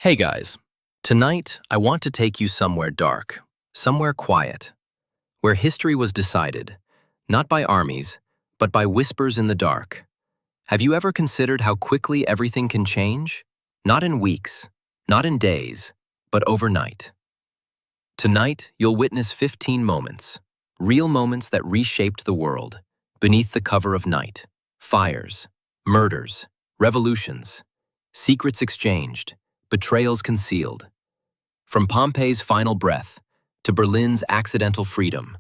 Hey guys, tonight I want to take you somewhere dark, somewhere quiet, where history was decided, not by armies, but by whispers in the dark. Have you ever considered how quickly everything can change? Not in weeks, not in days, but overnight. Tonight, you'll witness 15 moments, real moments that reshaped the world, beneath the cover of night. Fires, murders, revolutions, secrets exchanged, betrayals concealed. From Pompeii's final breath to Berlin's accidental freedom,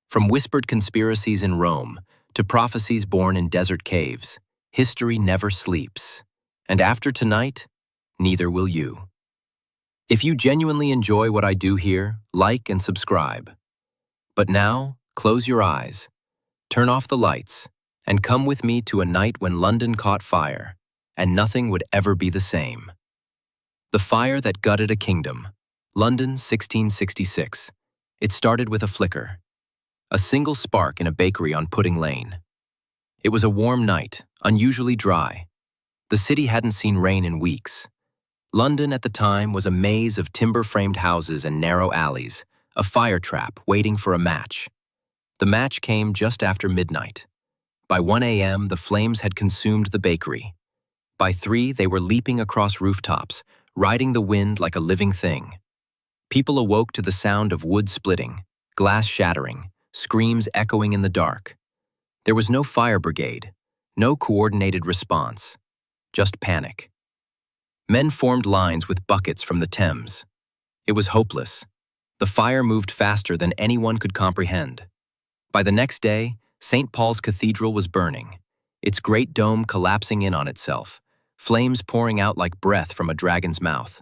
from whispered conspiracies in Rome to prophecies born in desert caves, history never sleeps. And after tonight, neither will you. If you genuinely enjoy what I do here, like and subscribe. But now, close your eyes, turn off the lights, and come with me to a night when London caught fire, and nothing would ever be the same. The fire that gutted a kingdom. London, 1666. It started with a flicker. A single spark in a bakery on Pudding Lane. It was a warm night, unusually dry. The city hadn't seen rain in weeks. London at the time was a maze of timber-framed houses and narrow alleys, a fire trap waiting for a match. The match came just after midnight. By 1 a.m., the flames had consumed the bakery. By 3, they were leaping across rooftops, riding the wind like a living thing. People awoke to the sound of wood splitting, glass shattering, screams echoing in the dark. There was no fire brigade, no coordinated response, just panic. Men formed lines with buckets from the Thames. It was hopeless. The fire moved faster than anyone could comprehend. By the next day, St. Paul's Cathedral was burning, its great dome collapsing in on itself, flames pouring out like breath from a dragon's mouth.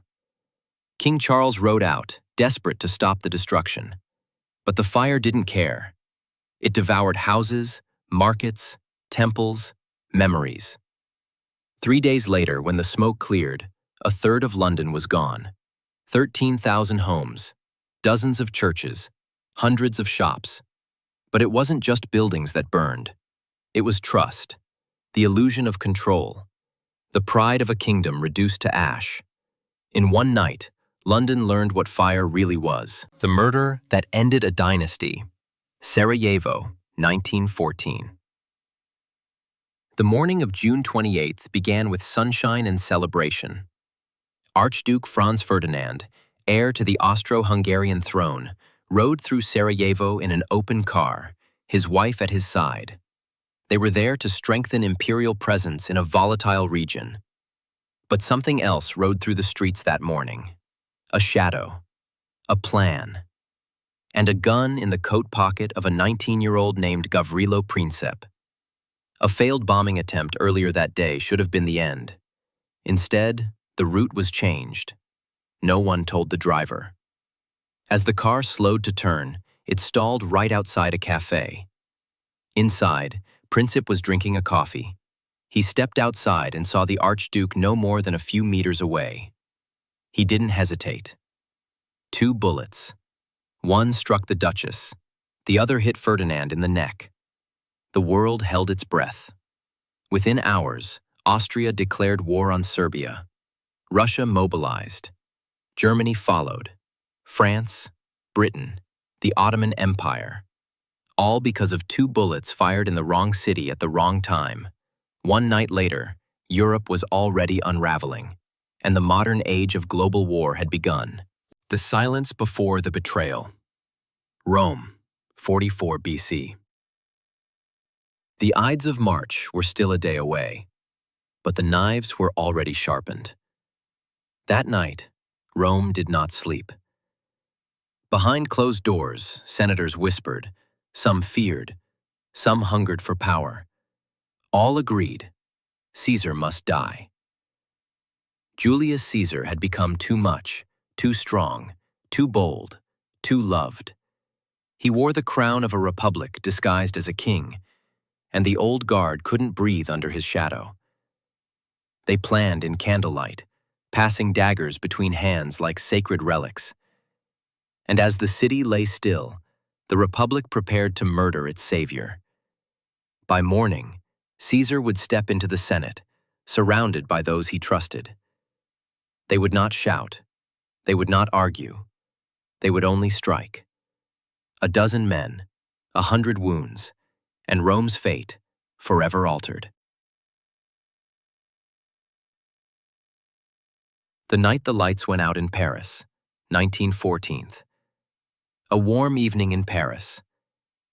King Charles rode out, desperate to stop the destruction. But the fire didn't care. It devoured houses, markets, temples, memories. 3 days later, when the smoke cleared, a third of London was gone. 13,000 homes, dozens of churches, hundreds of shops. But it wasn't just buildings that burned. It was trust, the illusion of control, the pride of a kingdom reduced to ash. In one night, London learned what fire really was. The murder that ended a dynasty. Sarajevo, 1914. The morning of June 28th began with sunshine and celebration. Archduke Franz Ferdinand, heir to the Austro-Hungarian throne, rode through Sarajevo in an open car, his wife at his side. They were there to strengthen imperial presence in a volatile region. But something else rode through the streets that morning. A shadow, a plan, and a gun in the coat pocket of a 19-year-old named Gavrilo Princip. A failed bombing attempt earlier that day should have been the end. Instead, the route was changed. No one told the driver. As the car slowed to turn, it stalled right outside a cafe. Inside, Princip was drinking a coffee. He stepped outside and saw the Archduke no more than a few meters away. He didn't hesitate. 2 bullets. One struck the Duchess. The other hit Ferdinand in the neck. The world held its breath. Within hours, Austria declared war on Serbia. Russia mobilized. Germany followed. France, Britain, the Ottoman Empire. All because of 2 bullets fired in the wrong city at the wrong time. One night later, Europe was already unraveling, and the modern age of global war had begun. The silence before the betrayal. Rome, 44 BC. The Ides of March were still a day away, but the knives were already sharpened. That night, Rome did not sleep. Behind closed doors, senators whispered. Some feared. Some hungered for power. All agreed. Caesar must die. Julius Caesar had become too much, too strong, too bold, too loved. He wore the crown of a republic disguised as a king, and the old guard couldn't breathe under his shadow. They planned in candlelight, passing daggers between hands like sacred relics. And as the city lay still, the republic prepared to murder its savior. By morning, Caesar would step into the Senate, surrounded by those he trusted. They would not shout. They would not argue. They would only strike. 12 men, 100 wounds, and Rome's fate forever altered. The night the lights went out in Paris, 1914. A warm evening in Paris.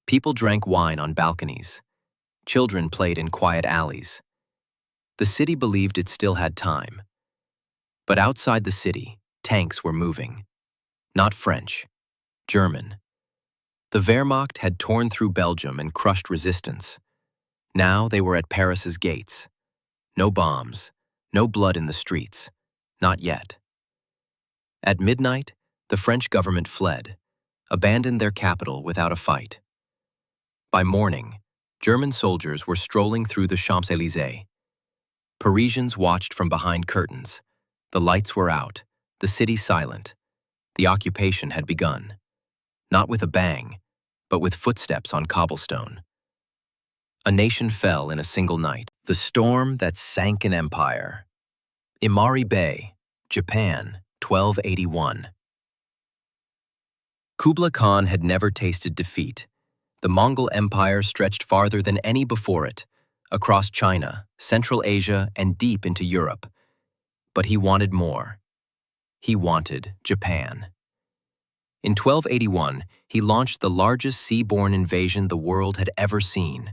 People drank wine on balconies. Children played in quiet alleys. The city believed it still had time. But outside the city, tanks were moving. Not French, German. The Wehrmacht had torn through Belgium and crushed resistance. Now they were at Paris's gates. No bombs, no blood in the streets. Not yet. At midnight, the French government fled, abandoned their capital without a fight. By morning, German soldiers were strolling through the Champs-Élysées. Parisians watched from behind curtains. The lights were out, the city silent. The occupation had begun. Not with a bang, but with footsteps on cobblestone. A nation fell in a single night. The storm that sank an empire. Imari Bay, Japan, 1281. Kublai Khan had never tasted defeat. The Mongol Empire stretched farther than any before it, across China, Central Asia, and deep into Europe. But he wanted more. He wanted Japan. In 1281, he launched the largest seaborne invasion the world had ever seen.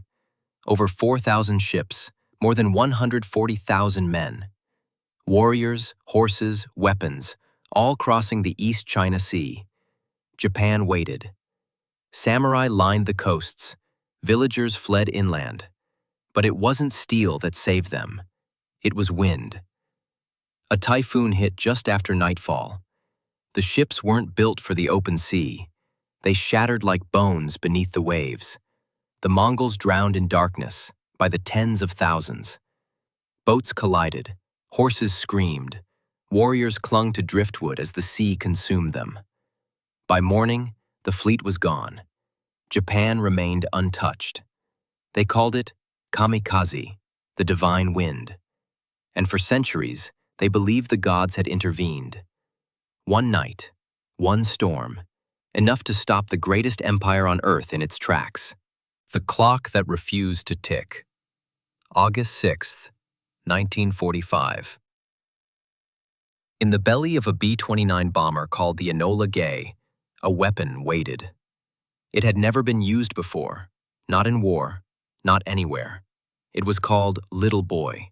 Over 4,000 ships, more than 140,000 men. Warriors, horses, weapons, all crossing the East China Sea. Japan waited. Samurai lined the coasts. Villagers fled inland. But it wasn't steel that saved them. It was wind. A typhoon hit just after nightfall. The ships weren't built for the open sea. They shattered like bones beneath the waves. The Mongols drowned in darkness by the tens of thousands. Boats collided. Horses screamed. Warriors clung to driftwood as the sea consumed them. By morning, the fleet was gone. Japan remained untouched. They called it kamikaze, the divine wind. And for centuries, they believed the gods had intervened. One night, one storm, enough to stop the greatest empire on earth in its tracks. The clock that refused to tick. August 6th, 1945. In the belly of a B-29 bomber called the Enola Gay, a weapon waited. It had never been used before, not in war, not anywhere. It was called Little Boy.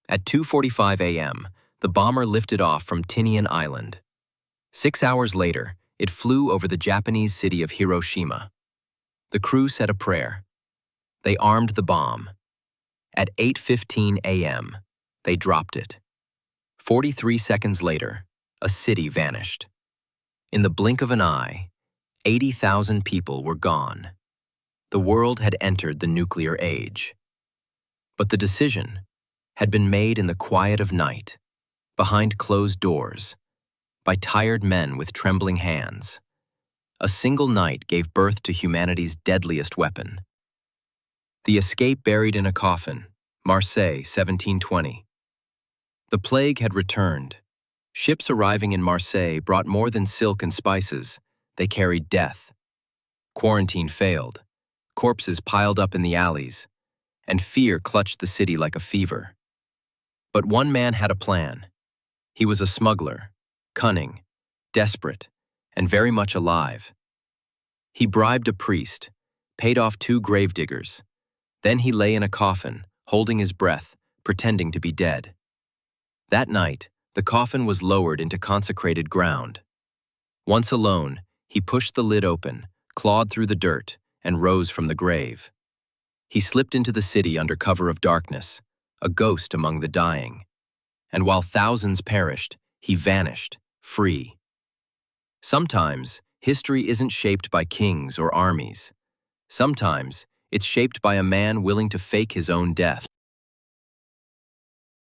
At 2:45 a.m., the bomber lifted off from Tinian Island. 6 hours later, it flew over the Japanese city of Hiroshima. The crew said a prayer. They armed the bomb. At 8:15 a.m., they dropped it. 43 seconds later, a city vanished. In the blink of an eye, 80,000 people were gone. The world had entered the nuclear age. But the decision had been made in the quiet of night, behind closed doors, by tired men with trembling hands. A single night gave birth to humanity's deadliest weapon. The escape buried in a coffin, Marseille, 1720. The plague had returned. Ships arriving in Marseille brought more than silk and spices. They carried death. Quarantine failed. Corpses piled up in the alleys, and fear clutched the city like a fever. But one man had a plan. He was a smuggler, cunning, desperate, and very much alive. He bribed a priest, paid off 2 gravediggers. Then he lay in a coffin, holding his breath, pretending to be dead. That night, the coffin was lowered into consecrated ground. Once alone, he pushed the lid open, clawed through the dirt, and rose from the grave. He slipped into the city under cover of darkness, a ghost among the dying. And while thousands perished, he vanished, free. Sometimes, history isn't shaped by kings or armies. Sometimes, it's shaped by a man willing to fake his own death.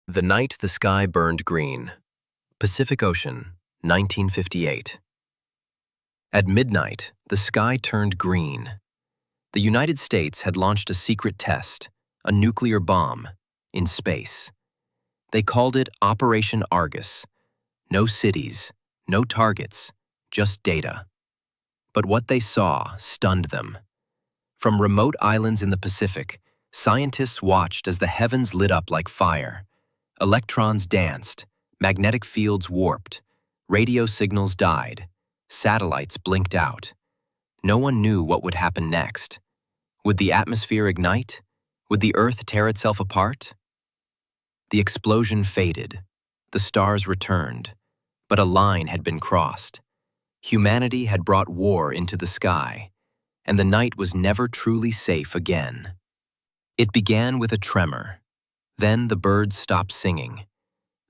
The night the sky burned green. Pacific Ocean, 1958. At midnight, the sky turned green. The United States had launched a secret test, a nuclear bomb, in space. They called it Operation Argus, No cities, no targets, just data. But what they saw stunned them. From remote islands in the Pacific, scientists watched as the heavens lit up like fire. Electrons danced, magnetic fields warped, radio signals died, satellites blinked out. No one knew what would happen next. Would the atmosphere ignite? Would the Earth tear itself apart? The explosion faded. The stars returned. But a line had been crossed. Humanity had brought war into the sky, and the night was never truly safe again. It began with a tremor. Then the birds stopped singing.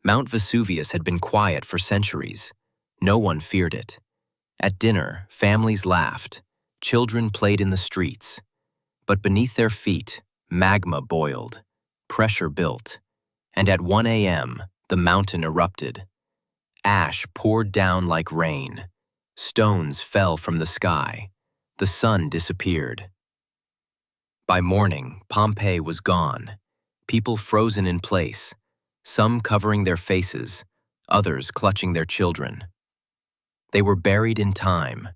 Mount Vesuvius had been quiet for centuries. No one feared it. At dinner, families laughed. Children played in the streets. But beneath their feet, magma boiled. Pressure built. And at 1 a.m., the mountain erupted. Ash poured down like rain. Stones fell from the sky. The sun disappeared. By morning, Pompeii was gone. People frozen in place, some covering their faces, others clutching their children. They were buried in time.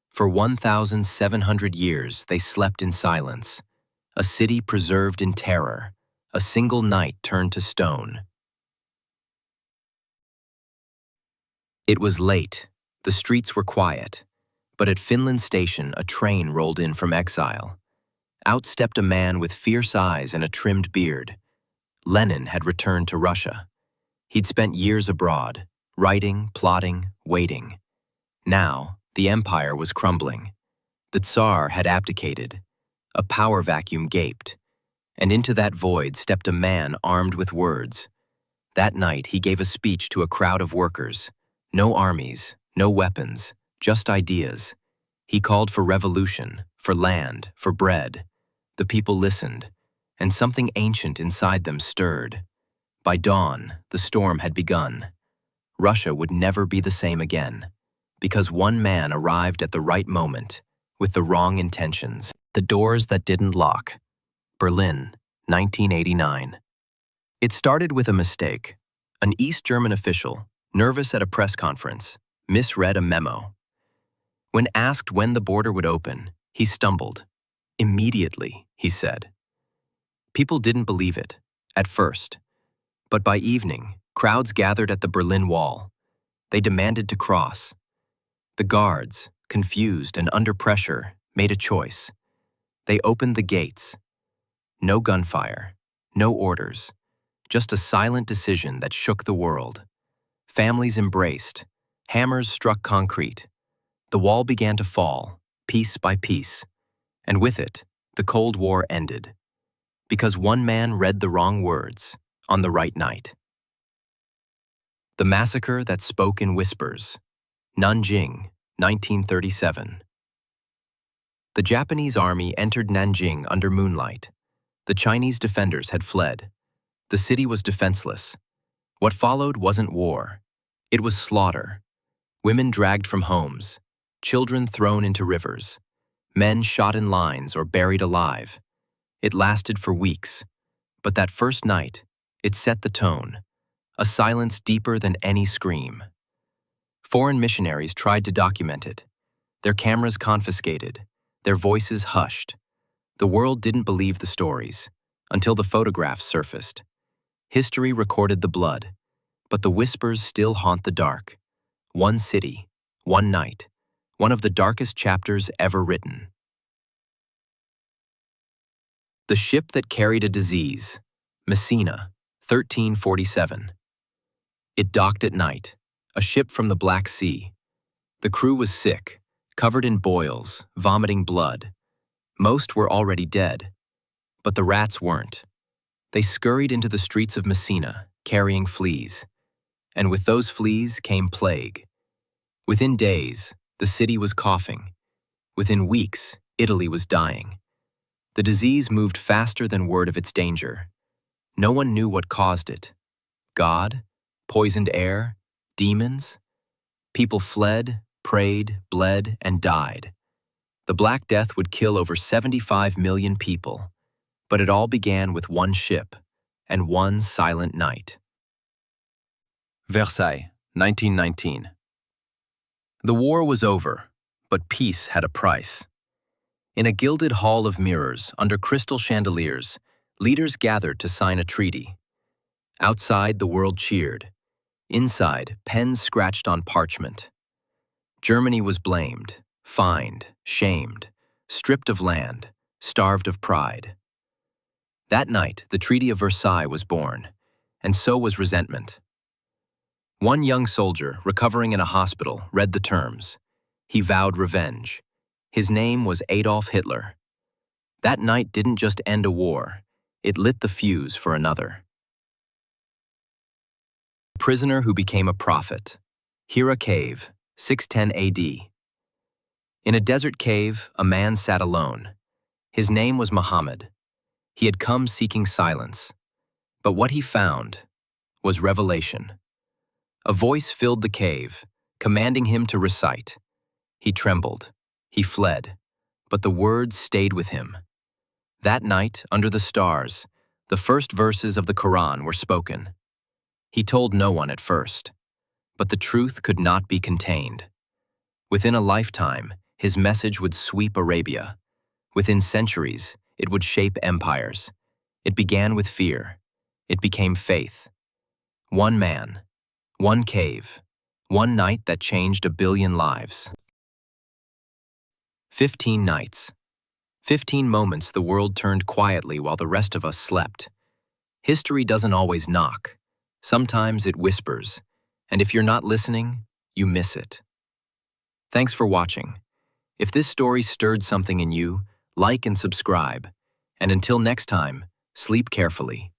For 1,700 years, they slept in silence. A city preserved in terror. A single night turned to stone. It was late. The streets were quiet. But at Finland Station, a train rolled in from exile. Out stepped a man with fierce eyes and a trimmed beard. Lenin had returned to Russia. He'd spent years abroad, writing, plotting, waiting. Now, the empire was crumbling. The Tsar had abdicated. A power vacuum gaped. And into that void stepped a man armed with words. That night, he gave a speech to a crowd of workers. No armies, no weapons, just ideas. He called for revolution, for land, for bread. The people listened, and something ancient inside them stirred. By dawn, the storm had begun. Russia would never be the same again, because one man arrived at the right moment, with the wrong intentions. The doors that didn't lock. Berlin, 1989. It started with a mistake. An East German official, nervous at a press conference, misread a memo. When asked when the border would open, he stumbled. Immediately, he said. People didn't believe it, at first. But by evening, crowds gathered at the Berlin Wall. They demanded to cross. The guards, confused and under pressure, made a choice. They opened the gates. No gunfire, no orders, just a silent decision that shook the world. Families embraced. Hammers struck concrete. The wall began to fall, piece by piece. And with it, the Cold War ended. Because one man read the wrong words on the right night. The massacre that spoke in whispers. Nanjing, 1937. The Japanese army entered Nanjing under moonlight. The Chinese defenders had fled. The city was defenseless. What followed wasn't war. It was slaughter. Women dragged from homes. Children thrown into rivers. Men shot in lines or buried alive. It lasted for weeks. But that first night, it set the tone. A silence deeper than any scream. Foreign missionaries tried to document it. Their cameras confiscated. Their voices hushed. The world didn't believe the stories, until the photographs surfaced. History recorded the blood, but the whispers still haunt the dark. One city, one night, one of the darkest chapters ever written. The ship that carried a disease, Messina, 1347. It docked at night, a ship from the Black Sea. The crew was sick, covered in boils, vomiting blood. Most were already dead, but the rats weren't. They scurried into the streets of Messina, carrying fleas. And with those fleas came plague. Within days, the city was coughing. Within weeks, Italy was dying. The disease moved faster than word of its danger. No one knew what caused it. God? Poisoned air? Demons? People fled, prayed, bled, and died. The Black Death would kill over 75 million people. But it all began with one ship and one silent night. Versailles, 1919. The war was over, but peace had a price. In a gilded hall of mirrors, under crystal chandeliers, leaders gathered to sign a treaty. Outside, the world cheered. Inside, pens scratched on parchment. Germany was blamed, fined, shamed, stripped of land, starved of pride. That night, the Treaty of Versailles was born, and so was resentment. One young soldier, recovering in a hospital, read the terms. He vowed revenge. His name was Adolf Hitler. That night didn't just end a war, it lit the fuse for another. A prisoner who became a prophet. Hira Cave, 610 AD. In a desert cave, a man sat alone. His name was Muhammad. He had come seeking silence. But what he found was revelation. A voice filled the cave, commanding him to recite. He trembled. He fled. But the words stayed with him. That night, under the stars, the first verses of the Quran were spoken. He told no one at first. But the truth could not be contained. Within a lifetime, his message would sweep Arabia. Within centuries, it would shape empires. It began with fear. It became faith. One man, one cave, one night that changed 1 billion lives. 15 nights. 15 moments the world turned quietly while the rest of us slept. History doesn't always knock. Sometimes it whispers. And if you're not listening, you miss it. Thanks for watching. If this story stirred something in you, like and subscribe. And until next time, sleep carefully.